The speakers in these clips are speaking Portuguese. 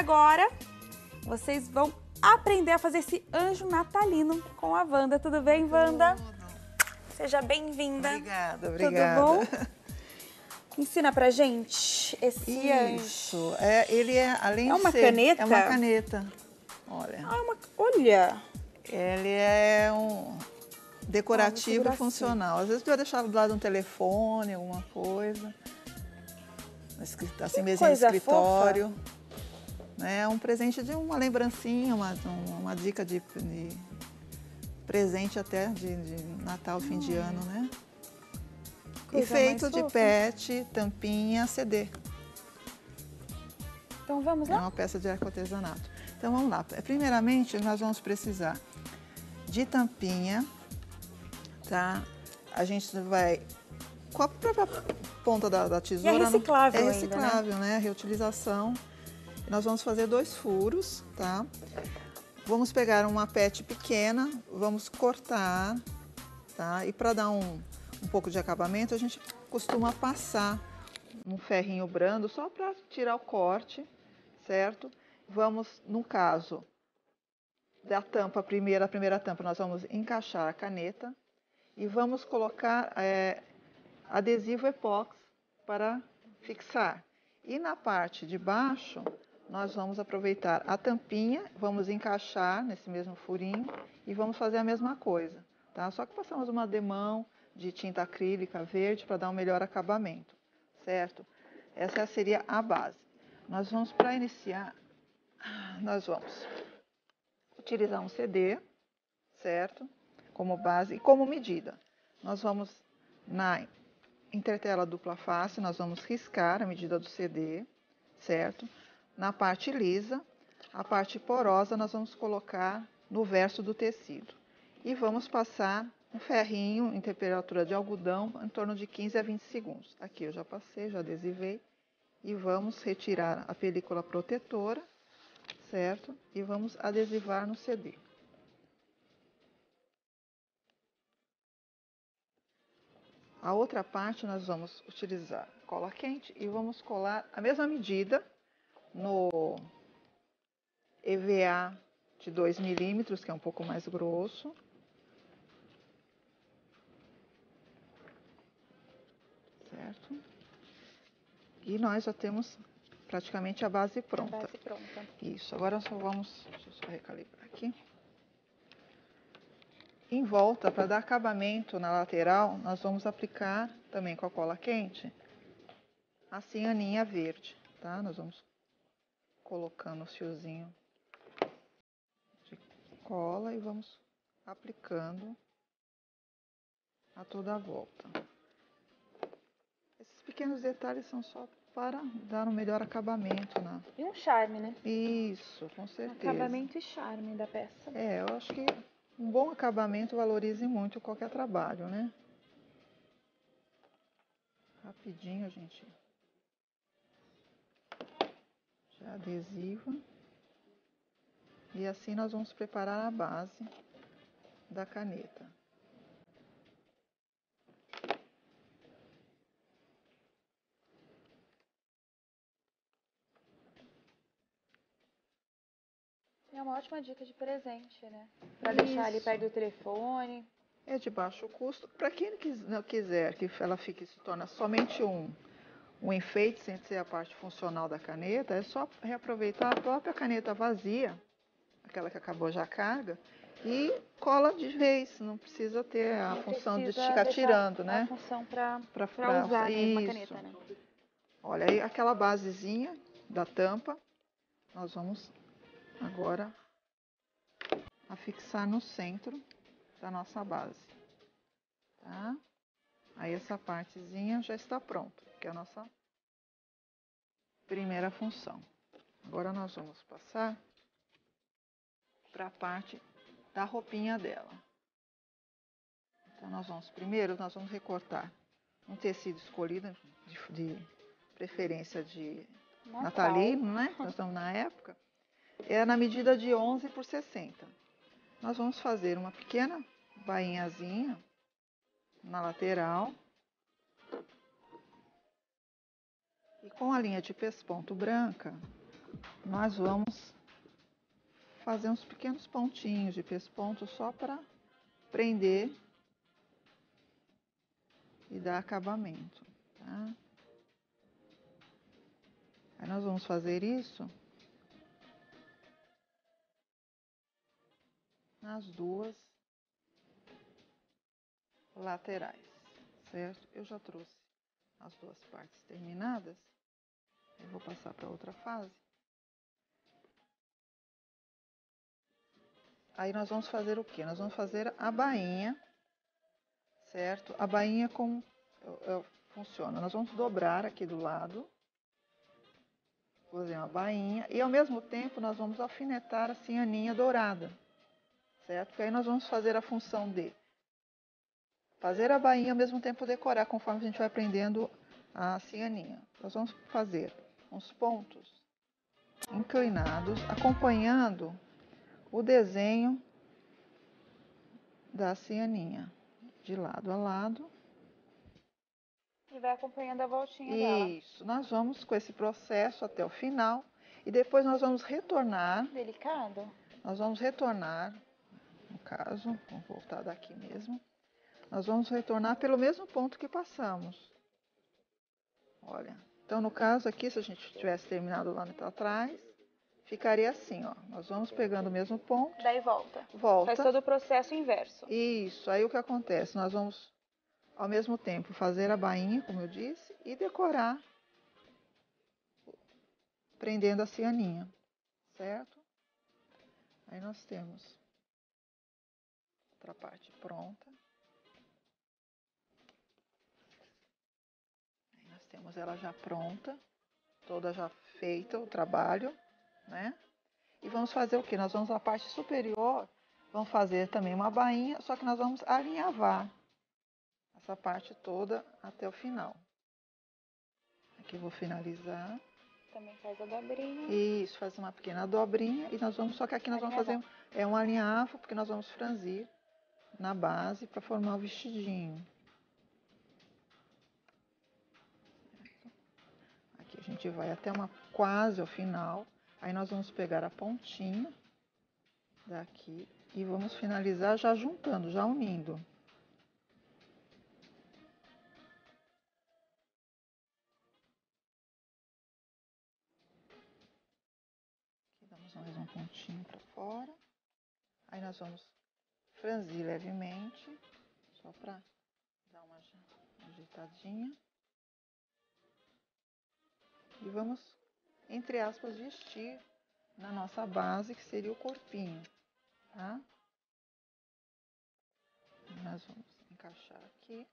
agora vocês vão aprender a fazer esse anjo natalino com a Wanda. Tudo bem, Wanda? Seja bem-vinda. Obrigada, obrigada. Tudo bom? Ensina pra gente esse anjo. Isso, ele é, além de uma ser... caneta? É uma caneta. Olha. Olha. Ele é um decorativo funcional. Às vezes tu vai deixar do lado de um telefone, alguma coisa. Assim mesmo no escritório. É um presente de uma lembrancinha, uma dica de presente até de Natal, fim de ano, né? E feito de PET, tampinha, CD. Então vamos lá? É uma peça de artesanato. Então vamos lá. Primeiramente, nós vamos precisar de tampinha, tá? A gente vai... Com a própria ponta da tesoura... E é reciclável ainda, né? É reciclável, né? Reutilização. Nós vamos fazer 2 furos, tá? Vamos pegar uma PET pequena, vamos cortar, tá? E para dar um pouco de acabamento, a gente costuma passar um ferrinho brando só para tirar o corte, certo? Vamos, no caso da tampa, a primeira tampa, nós vamos encaixar a caneta e vamos colocar adesivo epóxi para fixar. E na parte de baixo, nós vamos aproveitar a tampinha, vamos encaixar nesse mesmo furinho e vamos fazer a mesma coisa, tá? Só que passamos uma demão de tinta acrílica verde para dar um melhor acabamento, certo? Essa seria a base. Nós vamos, para iniciar, nós vamos utilizar um CD, certo? Como base e como medida. Nós vamos, na intertela dupla face, nós vamos riscar a medida do CD, certo? Na parte lisa, a parte porosa nós vamos colocar no verso do tecido. E vamos passar um ferrinho em temperatura de algodão em torno de 15 a 20 segundos. Aqui eu já passei, já adesivei. E vamos retirar a película protetora, certo? E vamos adesivar no CD. A outra parte nós vamos utilizar cola quente e vamos colar a mesma medida no EVA de 2 milímetros, que é um pouco mais grosso. Certo? E nós já temos praticamente a base pronta. A base pronta. Isso, agora só vamos... Deixa eu só recalibrar aqui. Em volta, para dar acabamento na lateral, nós vamos aplicar também com a cola quente a cianinha verde, tá? Nós vamos colocando o fiozinho de cola e vamos aplicando a toda a volta. Esses pequenos detalhes são só para dar um melhor acabamento E um charme, né? Isso, com certeza. Acabamento e charme da peça. Eu acho que um bom acabamento valoriza muito qualquer trabalho, né? Rapidinho, gente. Já adesiva. E assim nós vamos preparar a base da caneta. É uma ótima dica de presente, né? Pra deixar ali perto do telefone. É de baixo custo. Para quem não quiser que ela se torne somente um enfeite, sem ser a parte funcional da caneta, é só reaproveitar a própria caneta vazia, aquela que acabou já a carga, e cola de vez. Não precisa ter a função de ficar tirando, né? A função para Pra usar mesmo a caneta, né? Olha aí, aquela basezinha da tampa, nós vamos agora afixar no centro da nossa base, tá? Aí essa partezinha já está pronta, que é a nossa primeira função. Agora nós vamos passar para a parte da roupinha dela. Então nós vamos recortar um tecido escolhido de preferência de natalino, né? Nós estamos na época. É na medida de 11 por 60. Nós vamos fazer uma pequena bainhazinha na lateral. E com a linha de pesponto branca, nós vamos fazer uns pequenos pontinhos de pesponto só para prender e dar acabamento, tá? Aí nós vamos fazer isso nas duas laterais, certo? Eu já trouxe as duas partes terminadas, eu vou passar para outra fase. Aí nós vamos fazer o quê? Nós vamos fazer a bainha, certo? A bainha como funciona? Nós vamos dobrar aqui do lado, fazer uma bainha, e ao mesmo tempo nós vamos alfinetar a cianinha dourada, certo? Porque aí nós vamos fazer a função de fazer a bainha e ao mesmo tempo decorar, conforme a gente vai prendendo a cianinha. Nós vamos fazer uns pontos inclinados, acompanhando o desenho da cianinha, de lado a lado. E vai acompanhando a voltinha dela. Isso, nós vamos com esse processo até o final e depois nós vamos retornar. Delicado? Nós vamos retornar, no caso, vamos voltar daqui mesmo. Nós vamos retornar pelo mesmo ponto que passamos. Olha, então no caso aqui, se a gente tivesse terminado lá atrás, ficaria assim, ó. Nós vamos pegando o mesmo ponto. Daí volta. Volta. Faz todo o processo inverso. Isso, aí o que acontece? Nós vamos, ao mesmo tempo, fazer a bainha, como eu disse, e decorar, prendendo a cianinha, certo? Aí nós temos outra parte pronta. Aí nós temos ela já pronta, toda já feita o trabalho, né? E vamos fazer o quê? Nós vamos na parte superior, vamos fazer também uma bainha, só que nós vamos alinhavar essa parte toda até o final. Aqui eu vou finalizar. Também faz a dobrinha. Isso, faz uma pequena dobrinha e nós vamos, só que aqui nós vamos fazer um alinhavo, porque nós vamos franzir na base para formar o vestidinho. Aqui a gente vai até quase ao final, aí nós vamos pegar a pontinha daqui e vamos finalizar já juntando, já unindo. Aqui damos mais um pontinho para fora. Aí nós vamos franzir levemente, só para dar uma ajeitadinha. E vamos, entre aspas, vestir na nossa base, que seria o corpinho, tá? Nós vamos encaixar aqui,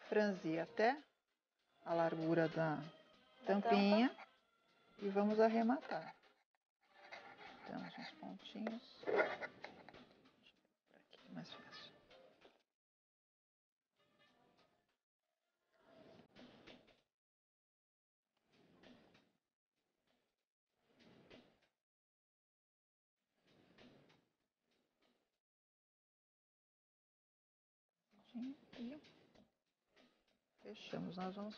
franzir até a largura da tampinha e vamos arrematar. Temos uns pontinhos. Deixa eu ver por aqui, mais fácil. E fechamos. Nós vamos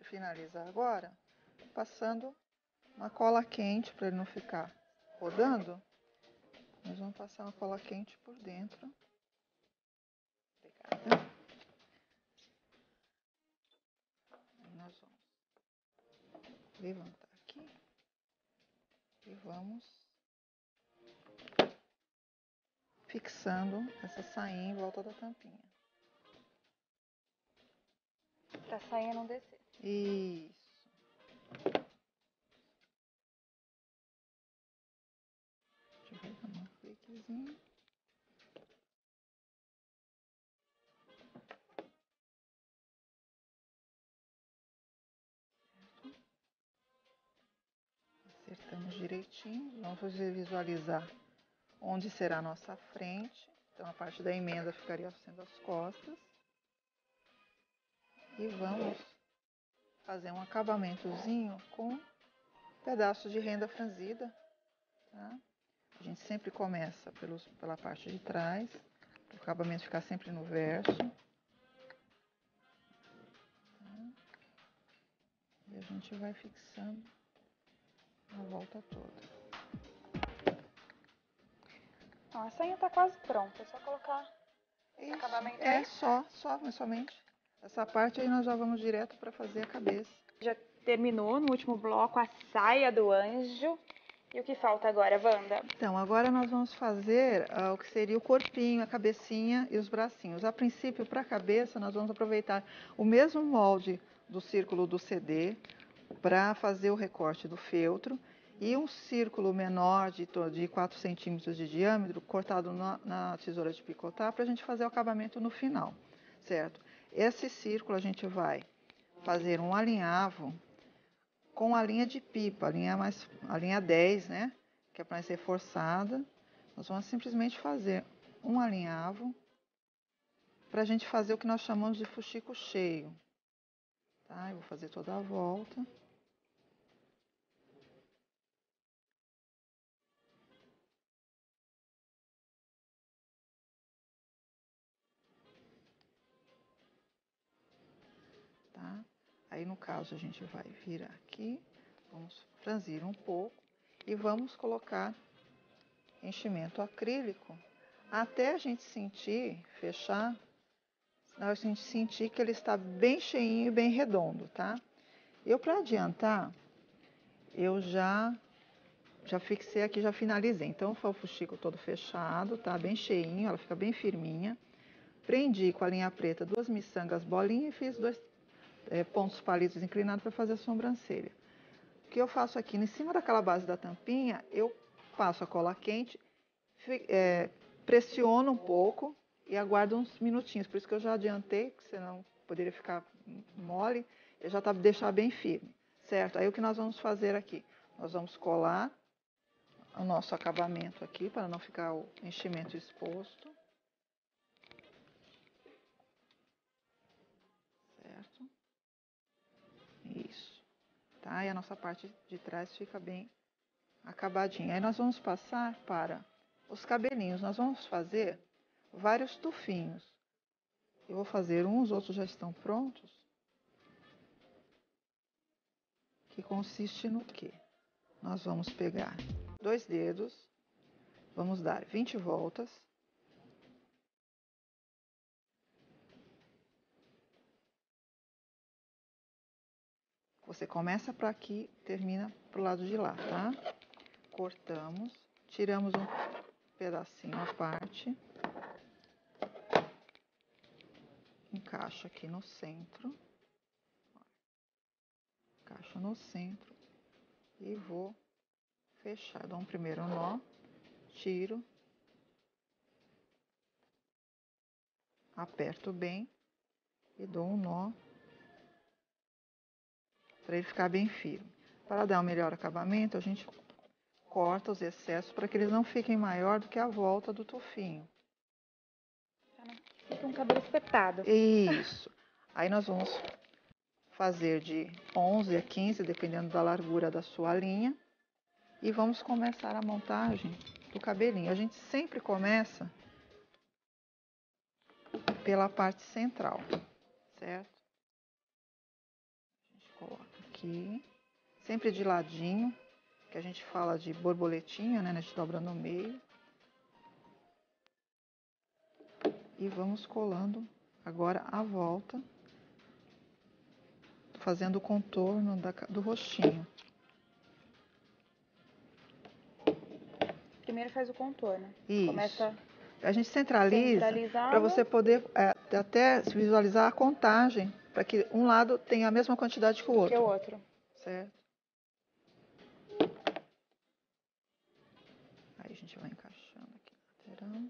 finalizar agora passando uma cola quente para ele não ficar rodando. Nós vamos passar uma cola quente por dentro. Obrigada. Nós vamos levantar aqui e vamos fixando essa sainha em volta da tampinha. Pra sainha não descer. Isso. Deixa eu ver, dar um cliquezinho. Acertamos direitinho. Vamos visualizar onde será a nossa frente. Então a parte da emenda ficaria sendo as costas. E vamos fazer um acabamentozinho com pedaços de renda franzida, tá? A gente sempre começa pela parte de trás, para o acabamento ficar sempre no verso. Tá? E a gente vai fixando A volta toda. Ó, a sainha tá quase pronta, é só colocar esse acabamento aí. Somente. Essa parte aí nós já vamos direto para fazer a cabeça. Já terminou no último bloco a saia do anjo. E o que falta agora, Wanda? Então, agora nós vamos fazer o que seria o corpinho, a cabecinha e os bracinhos. A princípio, para a cabeça, nós vamos aproveitar o mesmo molde do círculo do CD para fazer o recorte do feltro e um círculo menor de 4 centímetros de diâmetro cortado na tesoura de picotar para a gente fazer o acabamento no final, certo? Esse círculo a gente vai fazer um alinhavo com a linha de pipa, a linha 10, né? Que é para ser reforçada. Nós vamos simplesmente fazer um alinhavo para a gente fazer o que nós chamamos de fuxico cheio. Tá? Eu vou fazer toda a volta. Tá? Aí, no caso, a gente vai virar aqui, vamos franzir um pouco e vamos colocar enchimento acrílico até a gente fechar, a gente sentir que ele está bem cheinho e bem redondo, tá? Eu, para adiantar, eu já fixei aqui, já finalizei. Então, foi o fuxico todo fechado, tá? Bem cheinho, ela fica bem firminha. Prendi com a linha preta 2 miçangas bolinhas e fiz 2 pontos palitos inclinados para fazer a sobrancelha. O que eu faço aqui, em cima daquela base da tampinha, eu passo a cola quente, pressiono um pouco e aguardo uns minutinhos. Por isso que eu já adiantei, porque senão poderia ficar mole, eu já tá deixar bem firme, certo? Aí o que nós vamos fazer aqui? Nós vamos colar o nosso acabamento aqui, para não ficar o enchimento exposto. Certo? Isso. Tá? E a nossa parte de trás fica bem acabadinha. Aí nós vamos passar para os cabelinhos. Nós vamos fazer vários tufinhos. Eu vou fazer um, os outros já estão prontos. Que consiste no quê? Nós vamos pegar 2 dedos, vamos dar 20 voltas. Você começa para aqui, termina para o lado de lá, tá? Cortamos, tiramos um pedacinho à parte. Encaixa aqui no centro. Encaixo no centro e vou fechar. Dou um primeiro nó, tiro, aperto bem e dou um nó para ele ficar bem firme. Para dar um melhor acabamento, a gente corta os excessos para que eles não fiquem maior do que a volta do tufinho. Fica um cabelo espetado. Isso. Aí nós vamos fazer de 11 a 15, dependendo da largura da sua linha. E vamos começar a montagem do cabelinho. A gente sempre começa pela parte central, certo? A gente coloca aqui, sempre de ladinho, que a gente fala de borboletinha, né? A gente dobra no meio. E vamos colando agora a volta, fazendo o contorno do rostinho. Primeiro faz o contorno. Isso. Começa a gente centraliza para você poder até visualizar a contagem, para que um lado tenha a mesma quantidade que o outro. Certo? Aí a gente vai encaixando aqui na lateral.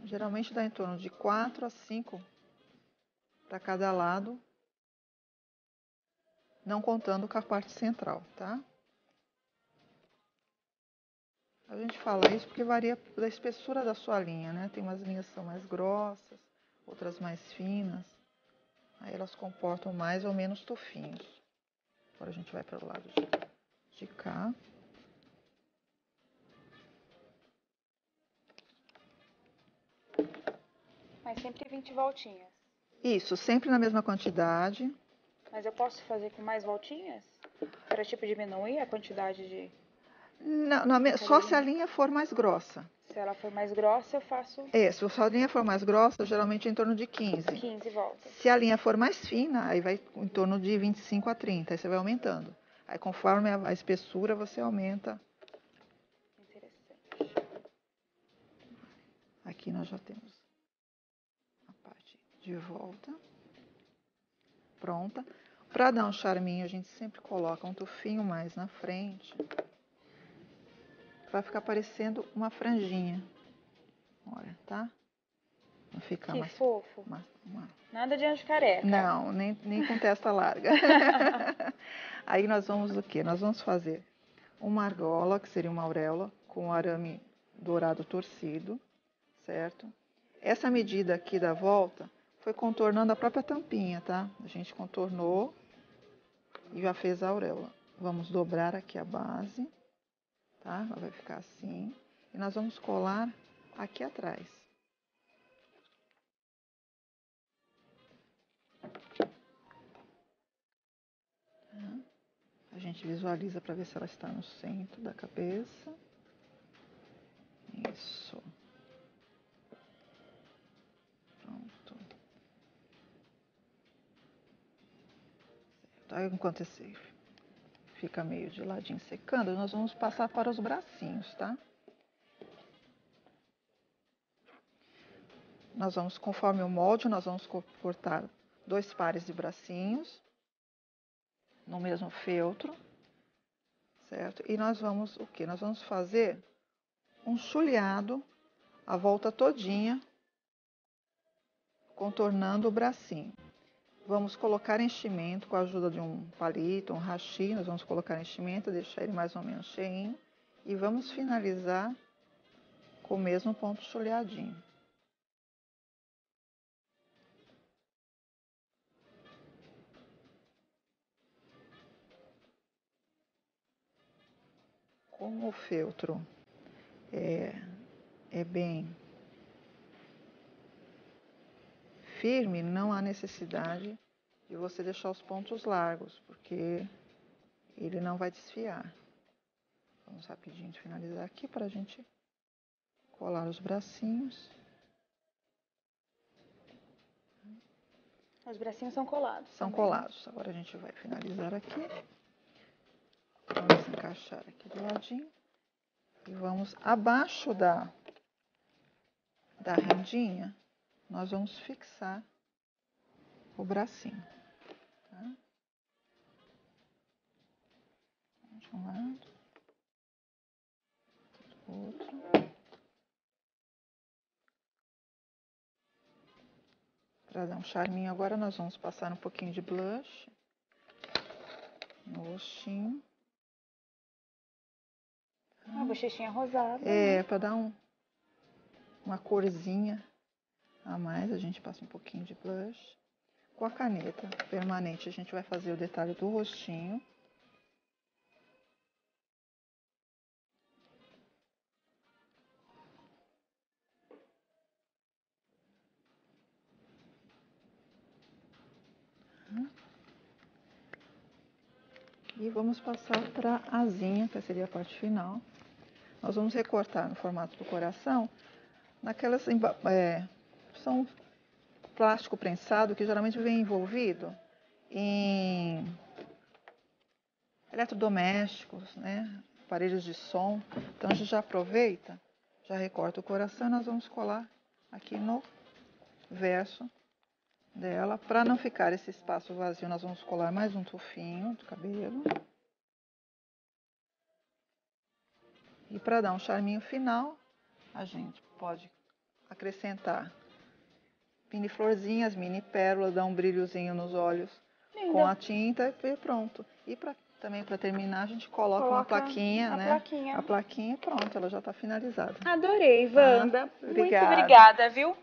Geralmente dá em torno de 4 a 5 para cada lado, não contando com a parte central, tá? A gente fala isso porque varia da espessura da sua linha, né? Tem umas linhas que são mais grossas, outras mais finas. Aí elas comportam mais ou menos tufinhos. Agora a gente vai para o lado de cá. Mas sempre 20 voltinhas. Isso, sempre na mesma quantidade. Mas eu posso fazer com mais voltinhas? Para, tipo, diminuir a quantidade de... Não, só se a linha for mais grossa. Se ela for mais grossa, eu faço... Se a linha for mais grossa, geralmente é em torno de 15. 15 voltas. Se a linha for mais fina, aí vai em torno de 25 a 30. Aí você vai aumentando. Aí conforme a espessura, você aumenta. Interessante. Aqui nós já temos a parte de volta. Pronta. Para dar um charminho, a gente sempre coloca um tufinho mais na frente. Vai ficar parecendo uma franjinha. Olha, tá? Não fica que mais fofo. Nada de anjo careca. Não, nem com testa larga. Aí nós vamos o quê? Nós vamos fazer uma argola, que seria uma auréola, com arame dourado torcido, certo? Essa medida aqui da volta foi contornando a própria tampinha, tá? A gente contornou e já fez a auréola. Vamos dobrar aqui a base, tá? Ela vai ficar assim. E nós vamos colar aqui atrás. A gente visualiza para ver se ela está no centro da cabeça. Isso. Pronto. Certo. Aí, enquanto esse fica meio de ladinho secando, nós vamos passar para os bracinhos, tá? Nós vamos, conforme o molde, nós vamos cortar 2 pares de bracinhos no mesmo feltro, certo? E nós vamos o quê? Nós vamos fazer um chuleado a volta todinha, contornando o bracinho. Vamos colocar enchimento com a ajuda de um palito, um hashi. Nós vamos colocar enchimento, deixar ele mais ou menos cheinho. E vamos finalizar com o mesmo ponto chuleadinho. Como o feltro é bem firme, não há necessidade de você deixar os pontos largos, porque ele não vai desfiar. Vamos rapidinho finalizar aqui para a gente colar os bracinhos. Os bracinhos são colados. São também, colados. Agora a gente vai finalizar aqui. Vamos encaixar aqui do ladinho. E vamos abaixo da rendinha, nós vamos fixar o bracinho. Tá? De um lado, do outro. Para dar um charminho agora, nós vamos passar um pouquinho de blush no rostinho. Uma bochechinha rosada. Para dar uma corzinha a mais, a gente passa um pouquinho de blush. Com a caneta permanente, a gente vai fazer o detalhe do rostinho. E vamos passar para a asinha, que seria a parte final. Nós vamos recortar no formato do coração, naquelas são plástico prensado que geralmente vem envolvido em eletrodomésticos, né? Aparelhos de som. Então a gente já aproveita, já recorta o coração e nós vamos colar aqui no verso dela. Para não ficar esse espaço vazio, nós vamos colar mais um tufinho do cabelo. E para dar um charminho final, a gente pode acrescentar mini florzinhas, mini pérolas, dar um brilhozinho nos olhos. Linda. Com a tinta e pronto. E também para terminar, a gente coloca uma plaquinha, né? A plaquinha e pronto, ela já está finalizada. Adorei, Wanda. Obrigada. Muito obrigada, viu?